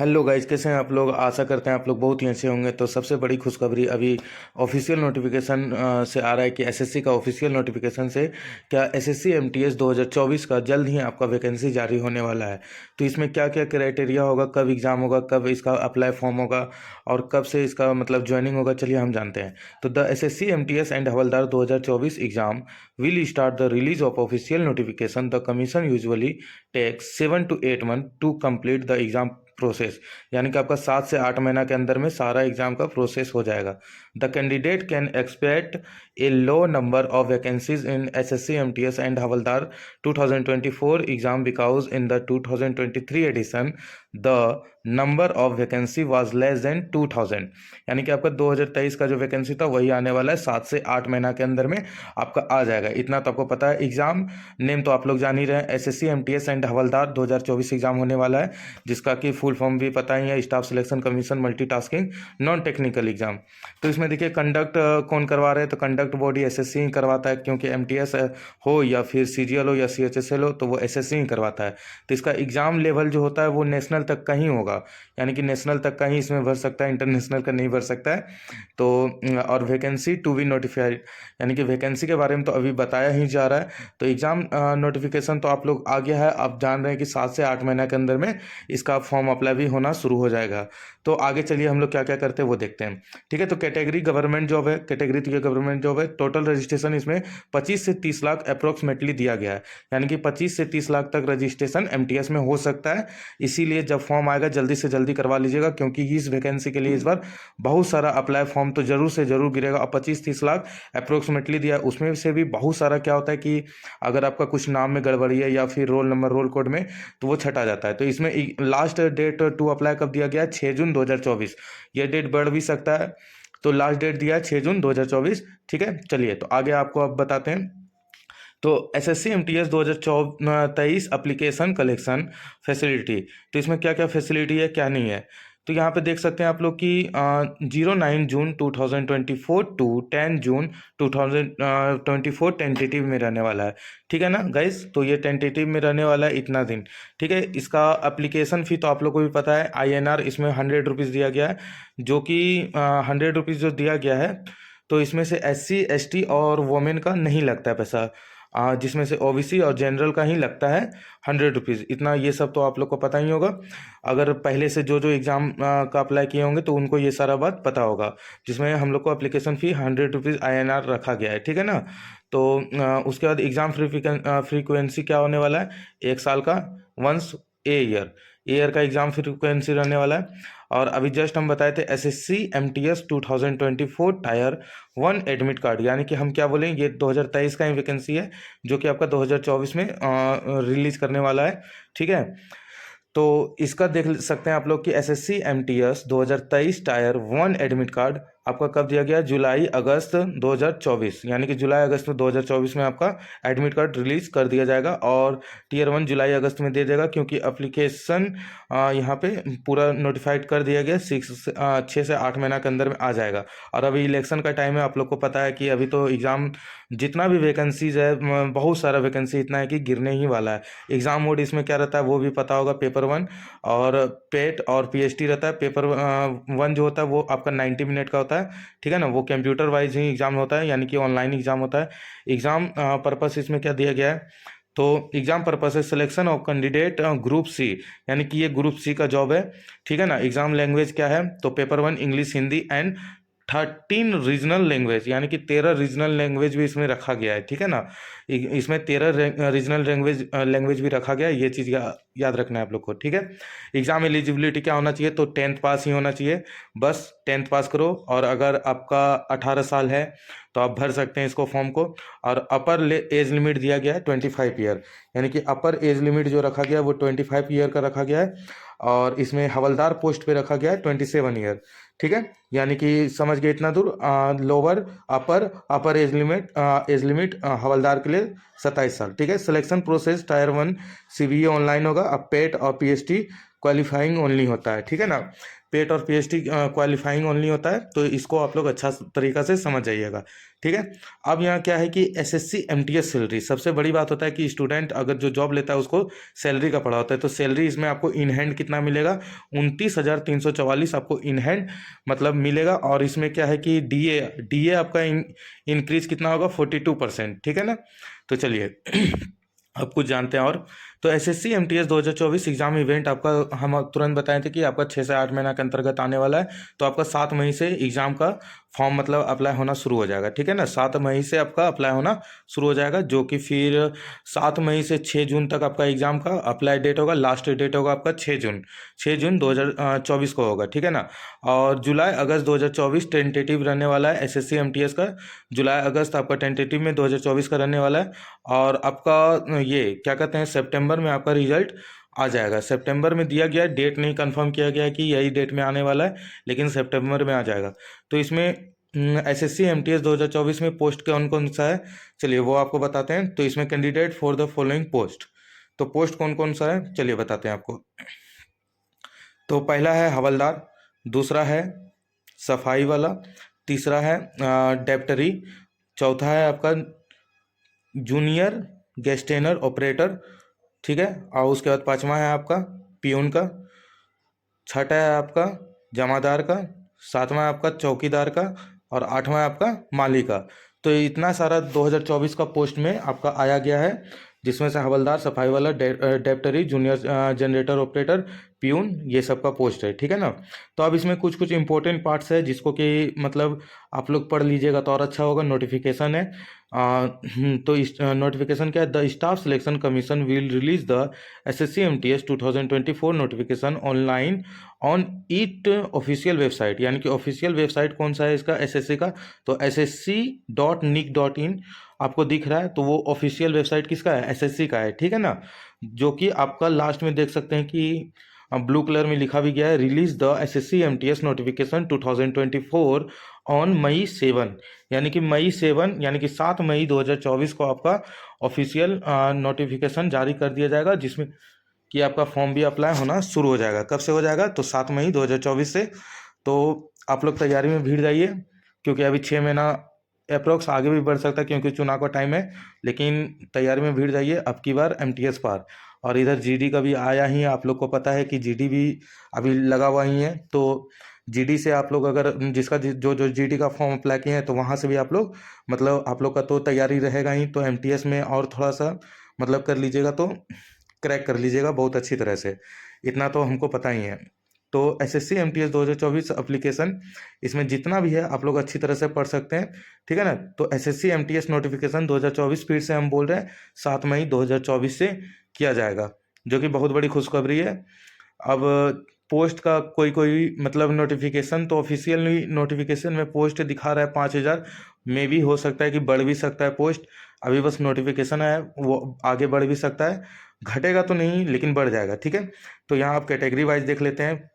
Hello guys, कैसे हैं आप लोग। आशा करते हैं आप लोग बहुत ही अच्छे होंगे। तो सबसे बड़ी खुशखबरी अभी ऑफिशियल नोटिफिकेशन से आ रहा है कि एसएससी का ऑफिशियल नोटिफिकेशन से क्या एसएससी एमटीएस 2024 का जल्द ही आपका वैकेंसी जारी होने वाला है। तो इसमें क्या क्या क्राइटेरिया होगा, कब एग्ज़ाम होगा, कब इसका अप्लाई फॉर्म होगा और कब से इसका मतलब ज्वाइनिंग होगा, चलिए हम जानते हैं। तो the SSC MTS and Havaldar 2024 exam will start the release of official notification. The commission usually takes 7 to 8 months to complete the exam process. यानी कि आपका 7 से 8 महीना के अंदर में सारा एग्जाम का प्रोसेस हो जाएगा। The candidate can expect a low number of vacancies in SSC MTS and Havaldar 2024 exam because in the 2023 edition the number of vacancy was less than 2000। यानी कि आपका 2023 का जो वैकेंसी था वही आने वाला है, 7 से 8 महीना के अंदर में आपका आ जाएगा। इतना तो आपको पता है। एग्जाम नेम तो आप लोग जान ही रहे हैं, SSC MTS and Havaldar 2024 exam होने वाला है, जिसका कि फुल फॉर्म भी पता ही है, staff selection commission multitasking non technical exam. तो इसमें देखिए कंडक्ट कौन करवा रहे हैं, तो कंडक्ट बॉडी एसएससी ही करवाता है, क्योंकि एमटीएस हो या फिर सीजीएल हो या सीएचएसएल हो तो वो एसएससी ही करवाता है। तो इसका एग्जाम लेवल जो होता है वो नेशनल तक का ही होगा, यानी कि नेशनल तक का ही इसमें भर सकता है, इंटरनेशनल का नहीं भर सकता है। तो और वैकेंसी टू बी नोटिफाइड, यानी कि वैकेंसी के बारे में तो अभी बताया ही जा रहा है। तो एग्जाम नोटिफिकेशन तो आप लोग आ गया है, आप जान रहे हैं कि 7 से 8 महीना के अंदर में इसका फॉर्म अप्लाई भी होना शुरू हो जाएगा। तो आगे चलिए हम लोग क्या क्या करते हैं वो देखते हैं। ठीक है, तो कैटेगरी गवर्नमेंट जॉब है, कैटेगरी तो ये गवर्नमेंट जॉब है। टोटल रजिस्ट्रेशन इसमें 25 से 30 लाख अप्रोक्सीमेटली दिया गया है, यानी कि 25 से 30 लाख तक रजिस्ट्रेशन एमटीएस में हो सकता है। इसीलिए जब फॉर्म आएगा जल्दी से जल्दी करवा लीजिएगा, क्योंकि इस वैकेंसी के लिए इस बार बहुत सारा अप्लाई फॉर्म तो जरूर से जरूर गिरेगा। और 25-30 लाख अप्रोक्सीमेटली दिया है, उसमें से भी बहुत सारा क्या होता है कि अगर आपका कुछ नाम में गड़बड़ी है या फिर रोल नंबर रोल कोड में, तो वो छटा जाता है। तो इसमें लास्ट डेट टू अप्लाई कब दिया गया है, 6 जून 2024। ये डेट बढ़ भी सकता है, तो लास्ट डेट दिया है 6 जून 2024। ठीक है, चलिए तो आगे आपको अब बताते हैं। तो SSC MTS 2023 application collection facility, तो इसमें क्या क्या फैसिलिटी है क्या नहीं है। तो यहाँ पे देख सकते हैं आप लोग कि 09 जून 2024 टू 10 जून 2024 टेंटेटिव में रहने वाला है। ठीक है ना गाइस, तो ये टेंटेटिव में रहने वाला है इतना दिन। ठीक है, इसका एप्लीकेशन फ़ी तो आप लोग को भी पता है, आईएनआर इसमें 100 रुपीज़ दिया गया है, जो कि 100 रुपीज़ जो दिया गया है, तो इसमें से एससी एसटी और वोमेन का नहीं लगता है पैसा, जिसमें से ओबीसी और जनरल का ही लगता है 100 रुपीज़। इतना ये सब तो आप लोग को पता ही होगा। अगर पहले से जो जो एग्ज़ाम का अप्लाई किए होंगे तो उनको ये सारा बात पता होगा, जिसमें हम लोग को एप्लीकेशन फ़ी 100 रुपीज़ आईएनआर रखा गया है। ठीक है ना। तो उसके बाद एग्ज़ाम फ्रीक्वेंसी क्या होने वाला है, 1 साल का, वंस ईयर का एग्ज़ाम फ्रीक्वेंसी रहने वाला है। और अभी जस्ट हम बताए थे SSC MTS 2024 tyre 1 admit card, यानी कि हम क्या बोलें, ये 2023 का ही वैकेंसी है, जो कि आपका 2024 में रिलीज करने वाला है। ठीक है, तो इसका देख सकते हैं आप लोग कि SSC MTS 2023 tyre 1 admit card आपका कब दिया गया, जुलाई अगस्त 2024, यानी कि जुलाई अगस्त 2024 में आपका एडमिट कार्ड रिलीज कर दिया जाएगा। और टीयर 1 जुलाई अगस्त में दे देगा, क्योंकि एप्लीकेशन यहाँ पे पूरा नोटिफाइड कर दिया गया, 6 से 8 महीना के अंदर में आ जाएगा। और अभी इलेक्शन का टाइम है, आप लोग को पता है कि अभी तो एग्ज़ाम जितना भी वैकेंसीज है, बहुत सारा वैकेंसी इतना है कि गिरने ही वाला है। एग्ज़ाम मोड इसमें क्या रहता है वो भी पता होगा, पेपर 1 और पेट और पीएचटी रहता है। पेपर 1 जो होता है वो आपका 90 मिनट का होता है। ठीक है ना, वो कंप्यूटर वाइज ही एग्ज़ाम होता है, यानी कि ऑनलाइन एग्ज़ाम होता है। एग्ज़ाम पर्पस इसमें क्या दिया गया है, तो एग्ज़ाम पर्पस है selection of candidate group C, यानी कि ये ग्रुप सी का जॉब है। ठीक है ना। एग्ज़ाम लैंग्वेज क्या है, तो paper 1 English Hindi and 13 regional language, यानी कि 13 रीजनल लैंग्वेज भी इसमें रखा गया है। ठीक है ना, इसमें 13 रीजनल लैंग्वेज भी रखा गया है, ये चीज़ याद रखना है आप लोग को। ठीक है, एग्ज़ाम एलिजिबिलिटी क्या होना चाहिए, तो 10th पास ही होना चाहिए, बस 10th पास करो। और अगर आपका 18 साल है तो आप भर सकते हैं इसको फॉर्म को। और अपर एज लिमिट दिया गया है 25 ईयर, यानी कि अपर एज लिमिट जो रखा गया है वो 25 ईयर का रखा गया है। और इसमें हवलदार पोस्ट पे रखा गया है 27 ईयर। ठीक है, यानी कि समझ गए इतना दूर। लोअर अपर एज लिमिट हवलदार के लिए 27 साल। ठीक है, selection process tyre 1 CBA online होगा। अब पेट और पीएचटी क्वालिफाइंग ओनली होता है, ठीक है ना। पेट और पीएचडी क्वालिफाइंग ओनली होता है, तो इसको आप लोग अच्छा तरीका से समझ जाइएगा, ठीक है। अब यहाँ क्या है कि एसएससी एमटीएस सैलरी, सबसे बड़ी बात होता है कि स्टूडेंट अगर जो जॉब लेता है उसको सैलरी का पड़ा होता है, तो सैलरी इसमें आपको इन हैंड कितना मिलेगा, 29,344 आपको इन हैंड मतलब मिलेगा। और इसमें क्या है कि डीए डीए आपका इंक्रीज कितना होगा, 42%, ठीक है ना। तो चलिए अब कुछ जानते हैं। और तो एसएससी एमटीएस 2024 एग्जाम इवेंट आपका हम तुरंत बताए थे कि आपका 6 से 8 महीना के अंतर्गत आने वाला है। तो आपका 7 मई से एग्जाम का फॉर्म मतलब अप्लाई होना शुरू हो जाएगा, ठीक है ना। 7 मई से आपका अप्लाई होना शुरू हो जाएगा, जो कि फिर 7 मई से 6 जून तक आपका एग्जाम का अप्लाई डेट होगा। लास्ट डेट होगा आपका 6 जून 2024 को होगा, ठीक है ना। और जुलाई अगस्त 2024 टेंटेटिव रहने वाला है एसएससी एमटीएस का। जुलाई अगस्त आपका टेंटेटिव में 2024 का रहने वाला है। और आपका ये क्या कहते हैं, सितंबर में आपका रिजल्ट आ जाएगा। सितंबर में दिया गया है, डेट नहीं कंफर्म किया गया है कि यही डेट में आने वाला है, लेकिन सितंबर में आ जाएगा। तो इसमें एसएससी एमटीएस 2024 में पोस्ट कौन कौन सा है, चलिए वो आपको बताते हैं। तो इसमें candidate for the following post, तो पोस्ट कौन कौन सा है चलिए बताते हैं आपको। तो पहला है हवलदार, दूसरा है सफाई वाला, तीसरा है डेप्टरी, चौथा है आपका जूनियर गेस्टेनर ऑपरेटर, ठीक है। और उसके बाद पांचवा है आपका पियून का, छठा है आपका जमादार का, सातवां है आपका चौकीदार का, और आठवां है आपका माली का। तो इतना सारा 2024 का पोस्ट में आपका आया गया है, जिसमें से हवलदार, सफाई वाला, डेप्टरी, जूनियर जनरेटर ऑपरेटर, पियून, ये सब का पोस्ट है, ठीक है ना। तो अब इसमें कुछ कुछ इंपॉर्टेंट पार्ट्स है जिसको कि मतलब आप लोग पढ़ लीजिएगा तो और अच्छा होगा। नोटिफिकेशन है तो इस नोटिफिकेशन क्या है, the staff selection commission will release the SSC MTS 2024 notification online on it official website. यानी कि ऑफिशियल वेबसाइट कौन सा है इसका, एसएससी का, तो ssc.nic.in आपको दिख रहा है, तो वो ऑफिशियल वेबसाइट किसका है, एसएससी का है, ठीक है ना। जो कि आपका लास्ट में देख सकते हैं कि ब्लू कलर में लिखा भी गया है, release the SSC MTS notification 2024 on May 7, यानी कि मई 7 यानी कि 7 मई 2024 को आपका ऑफिशियल नोटिफिकेशन जारी कर दिया जाएगा, जिसमें कि आपका फॉर्म भी अप्लाई होना शुरू हो जाएगा। कब से हो जाएगा, तो 7 मई 2024 से। तो आप लोग तैयारी में भीड़ जाइए, क्योंकि अभी 6 महीना अप्रोक्स आगे भी बढ़ सकता है, क्योंकि चुनाव का टाइम है। लेकिन तैयारी में भीड़ जाइए, अब की बार एमटीएस पार। और इधर जीडी का भी आया ही है, आप लोग को पता है कि जीडी भी अभी लगा हुआ ही है। तो जीडी से आप लोग अगर जिसका जो जो जीडी का फॉर्म अप्लाई किए हैं, तो वहाँ से भी आप लोग मतलब आप लोग का तो तैयारी रहेगा ही। तो एमटीएस में और थोड़ा सा मतलब कर लीजिएगा, तो क्रैक कर लीजिएगा बहुत अच्छी तरह से, इतना तो हमको पता ही है। तो एसएससी एमटीएस 2024 एप्लीकेशन, इसमें जितना भी है आप लोग अच्छी तरह से पढ़ सकते हैं, ठीक है ना। तो एसएससी एमटीएस नोटिफिकेशन 2024 फिर से हम बोल रहे हैं 7 मई 2024 से किया जाएगा, जो कि बहुत बड़ी खुशखबरी है। अब पोस्ट का कोई कोई मतलब नोटिफिकेशन, तो ऑफिशियल नोटिफिकेशन में पोस्ट दिखा रहा है 5,000, मे भी हो सकता है कि बढ़ भी सकता है पोस्ट। अभी बस नोटिफिकेशन है, वो आगे बढ़ भी सकता है, घटेगा तो नहीं लेकिन बढ़ जाएगा, ठीक है। तो यहाँ आप कैटेगरी वाइज देख लेते हैं।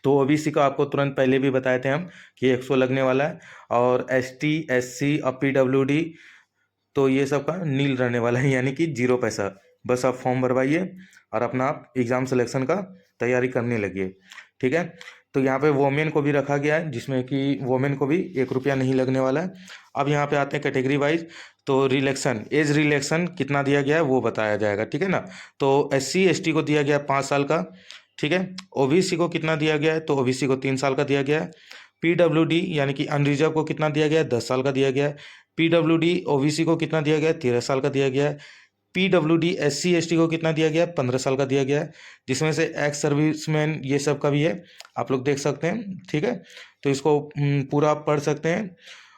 तो ओबीसी का आपको तुरंत पहले भी बताए थे हम कि 100 लगने वाला है, और एसटी एससी और पीडब्ल्यूडी तो ये सब का नील रहने वाला है, यानी कि 0 पैसा। बस आप फॉर्म भरवाइए और अपना आप एग्ज़ाम सिलेक्शन का तैयारी करने लगिए, ठीक है। तो यहाँ पे वोमेन को भी रखा गया है, जिसमें कि वोमेन को भी 1 रुपया नहीं लगने वाला है। अब यहाँ पे आते हैं कैटेगरी वाइज। तो रिलैक्सन, एज रिलैक्सन कितना दिया गया है वो बताया जाएगा, ठीक है ना। तो एससी एसटी को दिया गया 5 साल का, ठीक है। ओबीसी को कितना दिया गया है, तो ओबीसी को 3 साल का दिया गया है। पीडब्ल्यूडी यानी कि अनरिजर्व को कितना दिया गया है, 10 साल का दिया गया है। पीडब्ल्यूडी ओबीसी को कितना दिया गया है, 13 साल का दिया गया है। पीडब्ल्यूडी एससी एसटी को कितना दिया गया है, 15 साल का दिया गया है, जिसमें से एक्स सर्विसमैन ये सब का भी है, आप लोग देख सकते हैं, ठीक है। तो इसको पूरा आप पढ़ सकते हैं,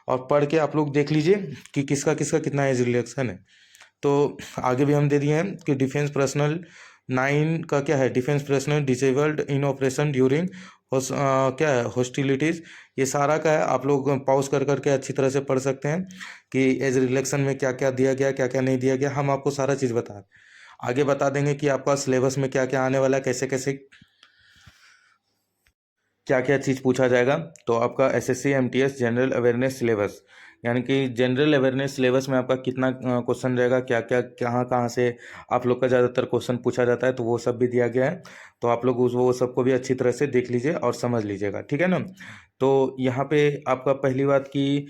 और पढ़ के आप लोग देख लीजिए कि किसका किसका कितना एज रिलैक्सन है। तो आगे भी हम दे दिए हैं कि डिफेंस पर्सनल 9 का क्या है, डिफेंस पर्सनल डिसेबल्ड इन ऑपरेशन ड्यूरिंग क्या है हॉस्टिलिटीज़, ये सारा का है। आप लोग पॉज कर करके अच्छी तरह से पढ़ सकते हैं कि एज रिलेक्शन में क्या क्या दिया गया, क्या क्या नहीं दिया गया। हम आपको सारा चीज़ आगे बता देंगे कि आपका सिलेबस में क्या क्या आने वाला है, कैसे कैसे क्या क्या चीज़ पूछा जाएगा। तो आपका SSC MTS general awareness syllabus, यानी कि जनरल अवेयरनेस सिलेबस में आपका कितना क्वेश्चन रहेगा, क्या क्या कहाँ कहाँ से आप लोग का ज़्यादातर क्वेश्चन पूछा जाता है, तो वो सब भी दिया गया है। तो आप लोग वो सबको भी अच्छी तरह से देख लीजिए और समझ लीजिएगा, ठीक है ना। तो यहाँ पे आपका पहली बात की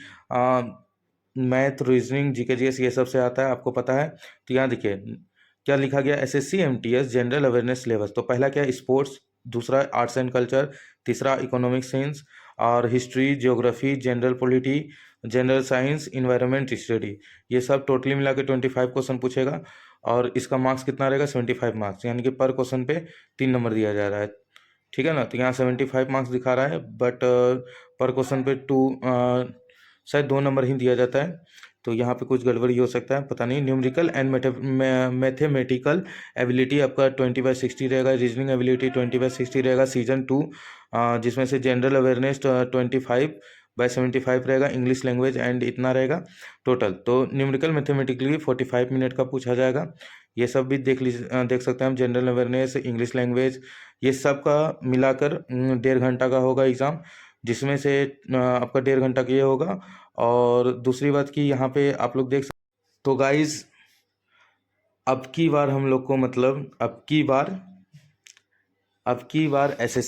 मैथ, रीजनिंग, जीके जीएस ये सब से आता है, आपको पता है। तो यहाँ देखिए क्या लिखा गया, SSC MTS general awareness syllabus. तो पहला क्या है, स्पोर्ट्स, दूसरा आर्ट्स एंड कल्चर, तीसरा इकोनॉमिक साइंस और history, geography, general polity, general science, environment study. ये सब टोटली मिला के 25 क्वेश्चन पूछेगा और इसका मार्क्स कितना रहेगा, 75 मार्क्स, यानी कि पर क्वेश्चन पे 3 नंबर दिया जा रहा है, ठीक है ना। तो यहाँ 75 मार्क्स दिखा रहा है, बट पर क्वेश्चन पे शायद 2 नंबर ही दिया जाता है। तो यहाँ पे कुछ गड़बड़ी हो सकता है, पता नहीं। न्यूमेरिकल एंड मैथमेटिकल एबिलिटी आपका 20/60 रहेगा, रीजनिंग एबिलिटी 20/60 रहेगा, सीजन 2 जिसमें से जनरल अवेयरनेस 25/75 रहेगा, इंग्लिश लैंग्वेज एंड इतना रहेगा टोटल। तो न्यूमेरिकल मैथमेटिकली 45 मिनट का पूछा जाएगा। ये सब भी देख सकते हैं हम, जनरल अवेयरनेस, इंग्लिश लैंग्वेज, ये सब का मिलाकर 1.5 घंटा का होगा एग्ज़ाम, जिसमें से आपका 1.5 घंटा का ये होगा। और दूसरी बात की यहाँ पे आप लोग देख सकते। तो गाइज अब की बार हम लोग को मतलब अब की बार एसएससी